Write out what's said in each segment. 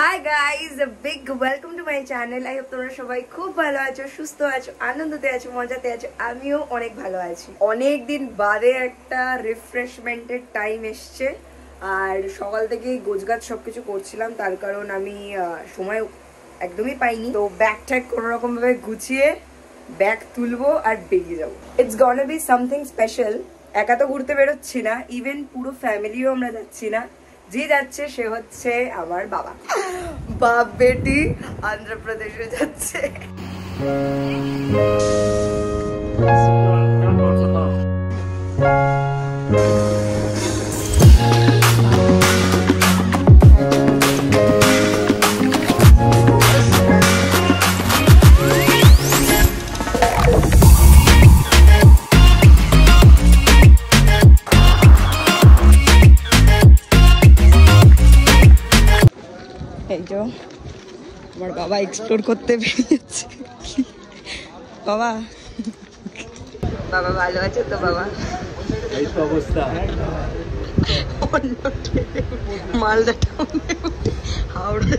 Hi guys, big welcome to my channel. I hope তোমরা সবাই খুব ভালো আছো, সুস্থ আছো, আনন্দতে আছো, মজাতে আছো। আমিও অনেক ভালো আছি। অনেক দিন বাদে একটা রিফ্রেশমেন্টের টাইম এসছে, আর সকাল থেকেই গোছগাছ সবকিছু করছিলাম, তার কারণ আমি সময় একদমই পাইনি। তো ব্যাগ ট্যাগ কোনো রকম ভাবে গুছিয়ে ব্যাগ তুলবো আর বেরিয়ে যাবো। It's গনা be something special. একা তো ঘুরতে বেরোচ্ছি না, ইভেন পুরো ফ্যামিলিও আমরা যাচ্ছি না। যে যাচ্ছে সে হচ্ছে আমার বাবা। বাপ বেটি অন্ধ্রপ্রদেশে যাচ্ছে। এই যে আমার বাবা এক্সপ্লোর করতে বেরিয়েছে। বাবা বাবা ভালো আছে তো? বাবা এই তো অবস্থা। মালদা টাউনে হাওড়া।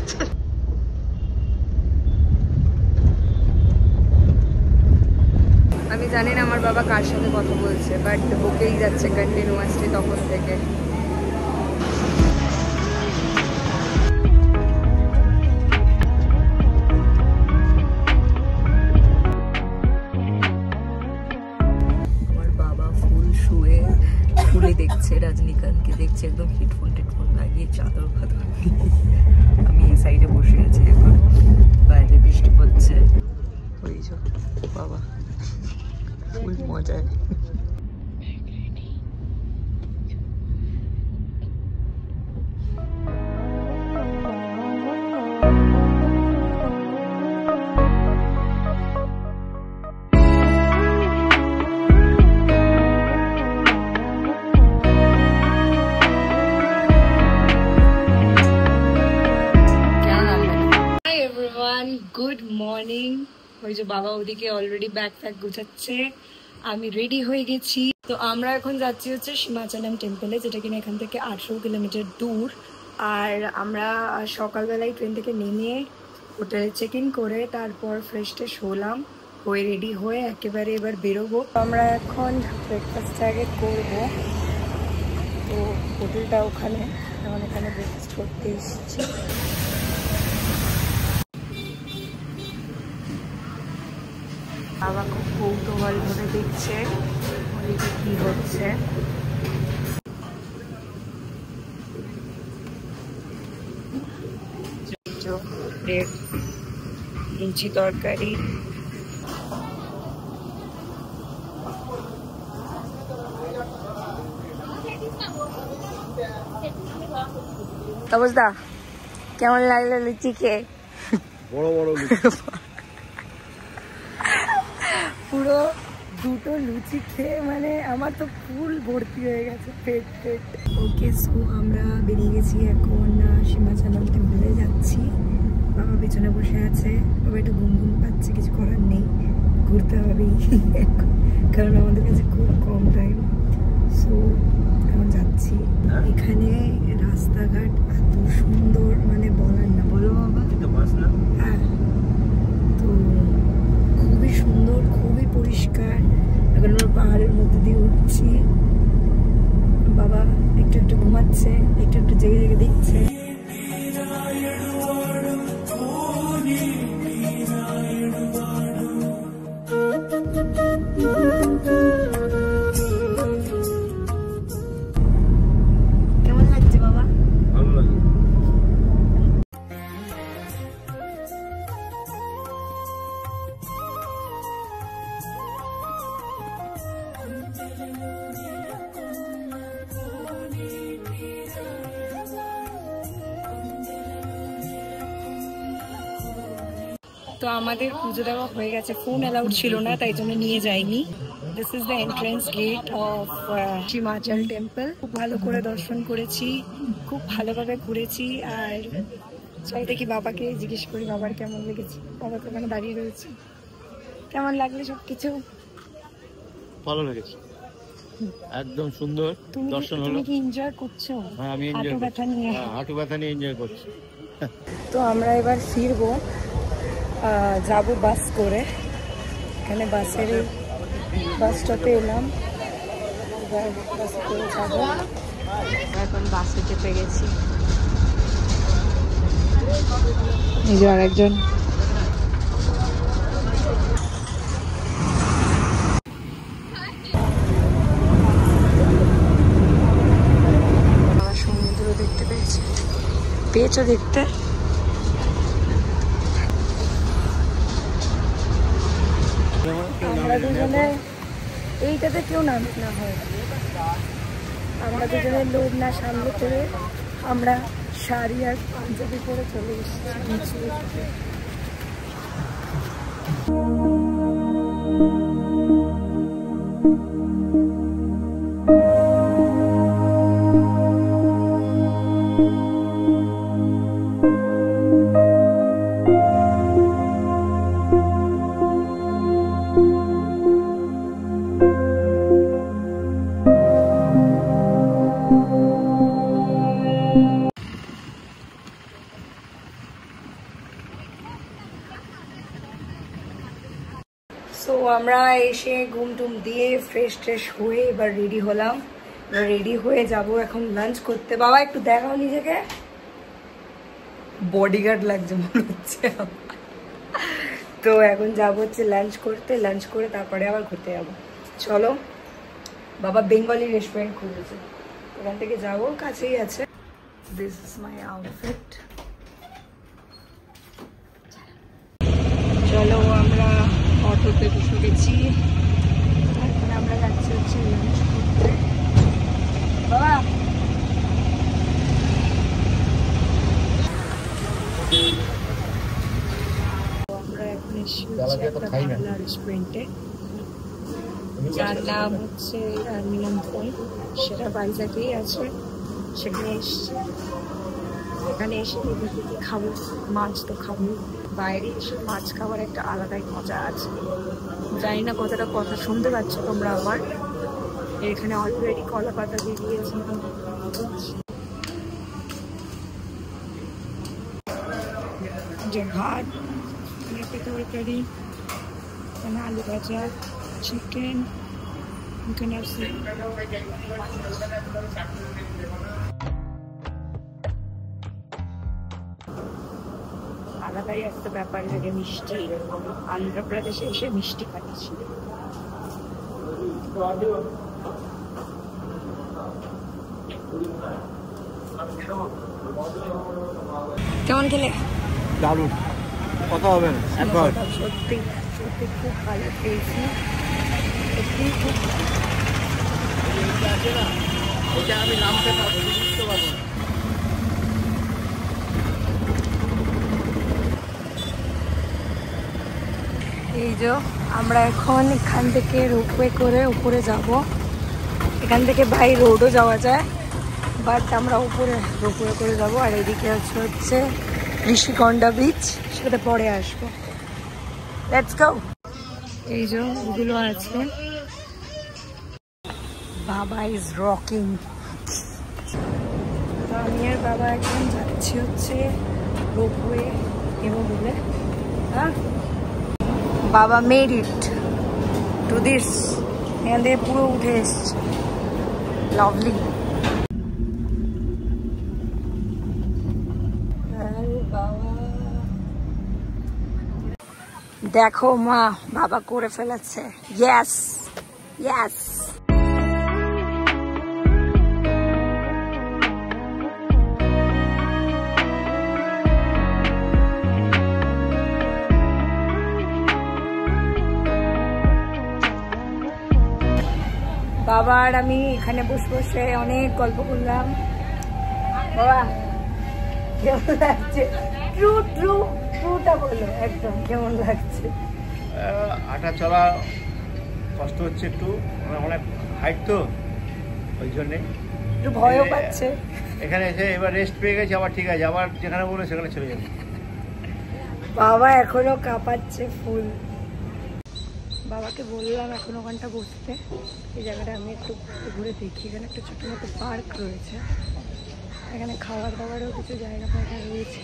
আমি জানি না আমার বাবা কার সাথে কথা বলছে, বাট বকেই যাচ্ছে কন্টিনিউয়াসলি তখন থেকে। ফুলে দেখছে, রজনীকান্তকে দেখছে, একদম হেডফোন লাগিয়ে চাদর ফাদর। আমি এই সাইডে বসে আছি, এখন বাইরে বৃষ্টি পড়ছে। ওই যে বাবা ফুল মজায়। Good morning. ওই যে বাবা ওদিকে অলরেডি ব্যাগ প্যাক গুছাচ্ছে, আমি রেডি হয়ে গেছি। তো আমরা এখন যাচ্ছি হচ্ছে সীমাচলম টেম্পলে, যেটা কিনা এখান থেকে 18 কিলোমিটার দূর। আর আমরা সকালবেলায় ট্রেন থেকে নেমে হোটেলে চেক ইন করে তারপর ফ্রেশ ট্রেশ হলাম, হয়ে রেডি হয়ে একেবারে এবার বেরোবো। আমরা এখন ব্রেকফাস্ট আগে করবো, তো হোটেলটা ওখানে, এখন এখানে ব্রেকফাস্ট করতে এসেছি। বাবা খুব কৌতূহল ভাবে দেখছে ওদিকে কি হচ্ছে। লুচি তরকারি, অবস্থা কেমন লাগলো লুচি খেয়ে? বড় বড় পুরো দুটো লুচি খেয়ে মানে আমার তো ফুল ভর্তি হয়ে গেছে পেট। ওকে, সো আমরা বেরিয়ে গেছি, এখন সীমাচলম টেম্পলে যাচ্ছি। বাবা পেছনে বসে আছে, বাবা একটু ঘুম পাচ্ছে, কিছু করার নেই, ঘুরতে হবেই কারণ আমাদের কাছে খুব কম টাইম। সো এখন যাচ্ছি। এখানে রাস্তাঘাট এত সুন্দর, মানে বলার না। বলো বাবা। হ্যাঁ, তো খুবই সুন্দর, খুবই পরিষ্কার। এখন আমরা পাহাড়ের মধ্যে দিয়ে উঠছি, বাবা একটু একটু ঘুমাচ্ছে, একটু একটু জেগে জেগে দেখছে। কেমন লাগছে বাবা? ভালো লাগে। তো আমাদের পুজো দেওয়া হয়ে গেছে, ফোন অ্যালাউড ছিল না তাই জন্য নিয়ে যাইনি। This is the entrance gate of Simhachal temple. খুব ভালো করে দর্শন করেছি, খুব ভালোভাবে ঘুরেছি। আর চাই দেখি বাবাকে জিজ্ঞেস করি বাবার কেমন লেগেছে। বাবা তো ওখানে দাঁড়িয়ে রয়েছে। কেমন লাগলো সবকিছু? ভালো লেগেছে, একদম সুন্দর দর্শন হলো। তুমি কি এনজয় করছো? হ্যাঁ, আমি এনজয় করছি। হাঁটু ব্যথা নিয়ে এনজয় করছি। তো আমরা এবার ফিরবো, যাব বাস করে। এখানে বাস স্টপে এলাম, এবার বাসে করে যাবো। এখন বাসে চেপে গেছি। এই যে আরেকজন। সমুদ্র দেখতে পেয়েছো দেখতে? আমরা দুজনে এইটাতে কেউ নামে না হয়, আমরা দুজনের লোভ না সামনে করে আমরা শাড়ি আর পাঞ্জাবি পরে চলে এসেছি। তো আমরা এসে ঘুম টুম দিয়ে ফ্রেশ ট্রেশ হয়ে এবার রেডি হলাম। এবার রেডি হয়ে যাব এখন লাঞ্চ করতে। বাবা একটু দেখাও নিজেকে, বডিগার্ড লাগছে মনে হচ্ছে। তো এখন যাবো হচ্ছে লাঞ্চ করতে, লাঞ্চ করে তারপরে আবার ঘুরতে যাবো। চলো, বাবা বেঙ্গলি রেস্টুরেন্ট খুলেছে, ওখান থেকে যাবো, কাছেই আছে। This is my outfit. চলো আমরা অটোতে বসে গেছি, এখন আমরা যাচ্ছি হচ্ছে লাঞ্চ করতে। বাবা আমরা এখন এসে একটা রেস্টুরেন্টে, যার নাম হচ্ছে নিমন্ত্রণ, সেটা বাইজাকেই আছে। সেখানে এসছি, এখানে এসে খাবো, মাছ তো খাবো। বাইরে এসে মাছ খাওয়ার একটা আলাদাই মজা আছে। জানি না কতটা কথা শুনতে পাচ্ছ তোমরা আমার। এখানে অলরেডি কলা পাতা দিয়ে দিয়েছি, যে ভাত, তরকারি, এখানে আলু ভাজা, চিকেন, এখানে আছে আলাদাই একটা ব্যাপার লাগে মিষ্টি। আন্ধ্রপ্রদেশে এসে মিষ্টি খাচ্ছি। কেমন খেলে? দারুণ, কথা হবে না একবার। সত্যি সত্যি খুব ভালো খেয়েছি, সত্যি খুব আমি নামতে পারবো, বুঝতে পারবো না। এই যে আমরা এখন এখান থেকে রোপওয়ে করে উপরে যাব। এখান থেকে বাই রোডও যাওয়া যায়, বাট আমরা উপরে রোপওয়ে করে যাব। আর এদিকে হচ্ছে ঋষিকন্ডা বিচ, সেটাতে পরে আসবো। Let's go. এই যে ওগুলো আছে। বাবা ইজ রকিং। আমি আর বাবা এখন যাচ্ছি হচ্ছে রোপওয়ে এবং বলে, হ্যাঁ বাবা মেড ইট টু দিস। এখান থেকে পুরো উঠে এসছে, লাভলি। দেখো মা, বাবা করে ফেলেছে। Yes yes. বাবা আর আমি এখানে বসে বসে অনেক গল্প করলাম। বাবা কেমন লাগছে? ট্রু ট্রু ট্রুটা বলো একদম, কেমন লাগছে? হাঁটা চলা কষ্ট হচ্ছে একটু, অনেক হাইট তো, ওই জন্যে একটু ভয়ও পাচ্ছে। এখানে এসে এবার রেস্ট পেয়ে গেছি, আবার ঠিক আছে, আবার যেখানে বলে সেখানে চলে যাবে। বাবা এখনো কাঁপাচ্ছে ফুল। বাবাকে বললাম এখন ওখানটা বসতে, এই জায়গাটা আমি একটু ঘুরে দেখি। এখানে একটা ছোটো মতো পার্ক রয়েছে, এখানে খাবার দাবারও কিছু জায়গা ফায়গা রয়েছে।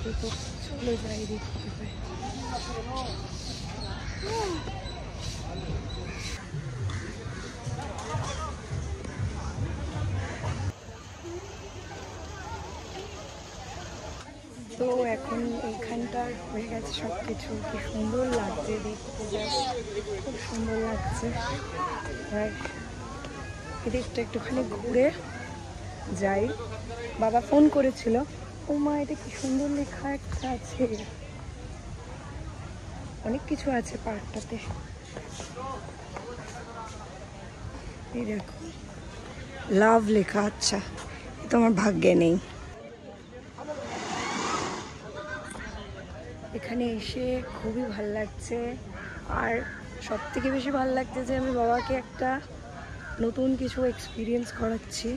আছে, তো চলে যাই দেখতে পাই। তো এখন এইখানটার হয়ে গেছে সব কিছু। কি সুন্দর লাগছে দেখতে, জাস্ট খুব সুন্দর লাগছে। আর এদিকটা একটুখানি ঘুরে যাই। বাবা ফোন করেছিল। ও মা, এটা কি সুন্দর লেখা একটা আছে, অনেক কিছু আছে পার্কটাতে। এই দেখো, লাভ লেখা। আচ্ছা, এটা আমার ভাগ্যে নেই। এখানে এসে খুবই ভালো লাগছে। আর সব থেকে বেশি ভালো লাগছে যে আমি বাবাকে একটা নতুন কিছু এক্সপিরিয়েন্স করাচ্ছি।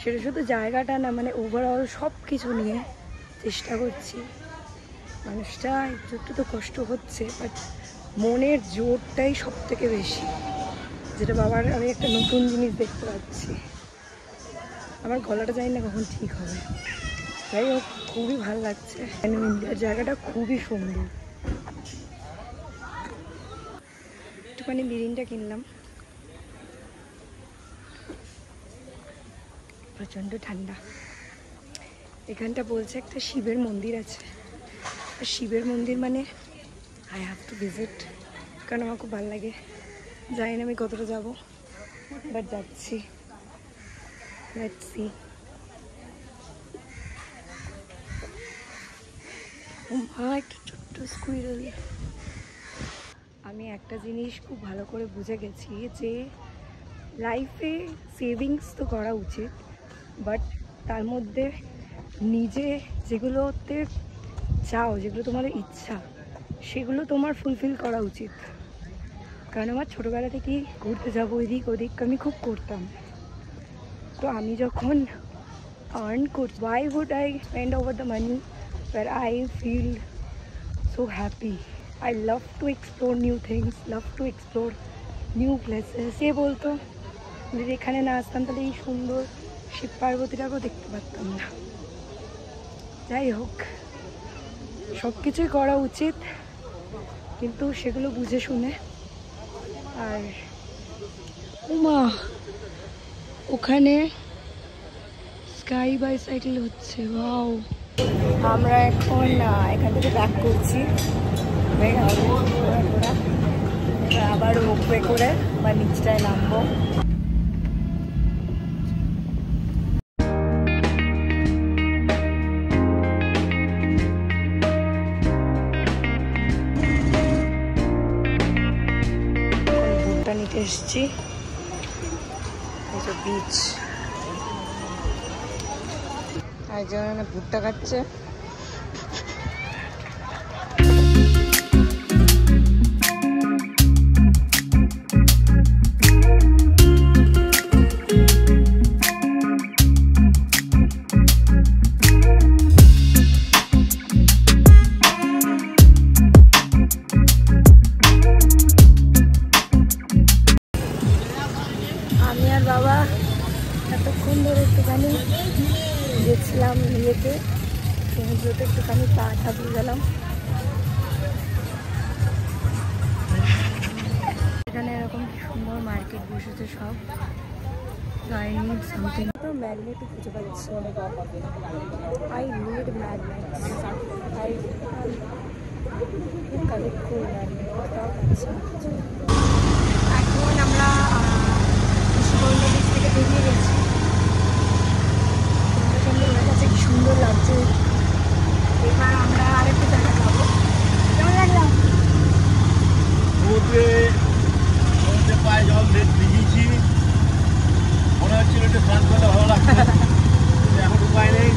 সেটা শুধু জায়গাটা না, মানে ওভারঅল সব কিছু নিয়ে চেষ্টা করছি। মানুষটা একটু একটু তো কষ্ট হচ্ছে, বাট মনের জোরটাই সব থেকে বেশি, যেটা বাবার আমি একটা নতুন জিনিস দেখতে পাচ্ছি। আমার গলাটা জানি না কখন ঠিক হবে। যাই হোক, খুবই ভালো লাগছে। ইন্ডিয়ার জায়গাটা খুবই সুন্দর। একটুখানি বিরিনটা কিনলাম। প্রচণ্ড ঠান্ডা। এখানটা বলছে একটা শিবের মন্দির আছে। আর শিবের মন্দির মানে আই হ্যাভ টু ভিজিট, কারণ আমার খুব ভালো লাগে। জানি না আমি কতটা যাবো, বাট যাচ্ছি। Let's see. একটা ছোট্ট স্কুইরেল। আমি একটা জিনিস খুব ভালো করে বুঝে গেছি যে লাইফে সেভিংস তো করা উচিত, বাট তার মধ্যে নিজে যেগুলোতে চাও, যেগুলো তোমাদের ইচ্ছা, সেগুলো তোমার ফুলফিল করা উচিত। কারণ আমার ছোটোবেলা থেকেই ঘুরতে যাবো এদিক ওদিক আমি খুব করতাম। তো আমি যখন আর্ন করছি, why would I spend over the money where I feel so happy? I love to explore new things, love to explore new places. কে বলতো যদি এখানে না আসতাম তাহলে এই সুন্দর শিব পার্বতীটাকেও দেখতে পারতাম না। যাই হোক, সব কিছুই করা উচিত, কিন্তু সেগুলো বুঝে শুনে। আর উমা, ওখানে স্কাই বাইসাইকেল হচ্ছে। ওয়াও। আমরা এখন এখান থেকে ব্যাক করছি। আবার রোপওয়ে করে বা নিচটায় নামবো। ভুট্টা নিতে এসছি, এই যে বিচ। একজন ভুট্টা খাচ্ছে। আমি আর বাবা এতক্ষণ ধরে একটুখানি গেছিলাম ইয়েতে, সমুদ্রতে একটুখানি পা ঠাপিয়ে গেলাম। এখানে এরকম কি সুন্দর মার্কেট বসেছে সব। I need something. তো ম্যাগনেটই খুঁজে পাচ্ছি। I need magnet. I collect করি ম্যাগনেট, কোথাও পাচ্ছি না। এখন আমরা থেকে বেরিয়ে গেছি। আমার কাছে কি সুন্দর লাগছে। এবার আমরা আরেকটু জায়গা যাবো। কেমন লাগলাম? সমুদ্রে পায়ে জল ভিজিয়েছি, মনে হচ্ছিল একটু স্নান করলে ভালো লাগছে। এখন উপায় নেই।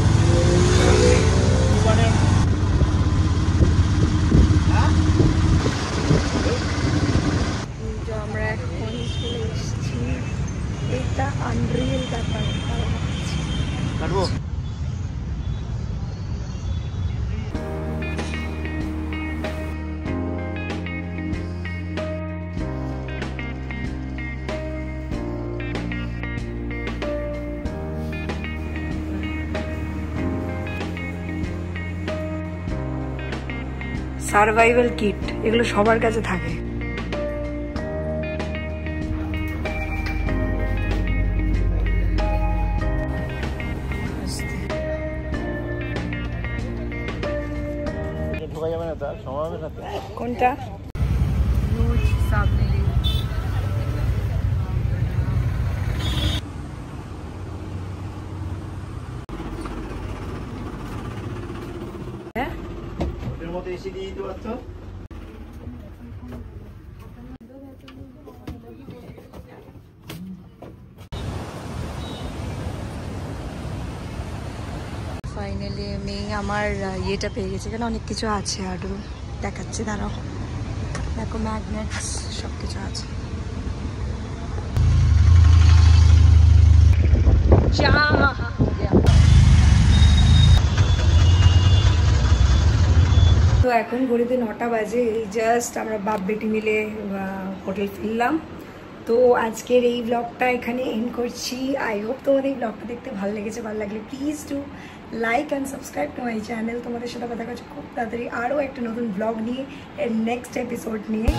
সার্ভাইভাল কিট, এগুলো সবার কাছে থাকে। কোনটা? রোজ সামনে মতো এসে দিয়ে দিতে পারতো। ফাইনালি আমি আমার ইয়েটা পেয়ে গেছি, এখানে অনেক কিছু আছে আরও দেখাচ্ছি, দাঁড়াও। দেখো ম্যাগনেটস সব কিছু আছে। তো এখন ঘড়িতে 9টা বাজে, এই জাস্ট আমরা বাপ বেটি মিলে হোটেল ফিরলাম। তো আজকের এই ব্লগটা এখানে এন্ড করছি। আই হোপ তোমাদের এই ব্লগটা দেখতে ভালো লেগেছে। ভালো লাগলে please do like and subscribe to my channel. তোমাদের সাথে কথা হচ্ছে খুব তাড়াতাড়ি আরও একটা নতুন ব্লগ নিয়ে, এর নেক্সট এপিসোড নিয়ে।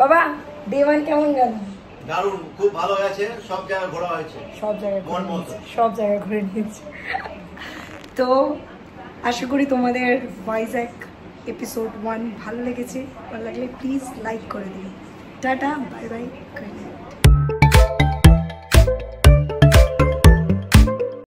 বাবা ডে 1 কেমন গেল? দারুণ, খুব ভালো হয়েছে, সব জায়গায় ঘোরা হয়েছে, সব জায়গায় ঘুরে নিয়েছি। তো আশা করি তোমাদের ভাইজ্যাক এপিসোড 1 ভালো লেগেছে। ভালো লাগলে প্লিজ লাইক করে দিও। Tata, bye bye.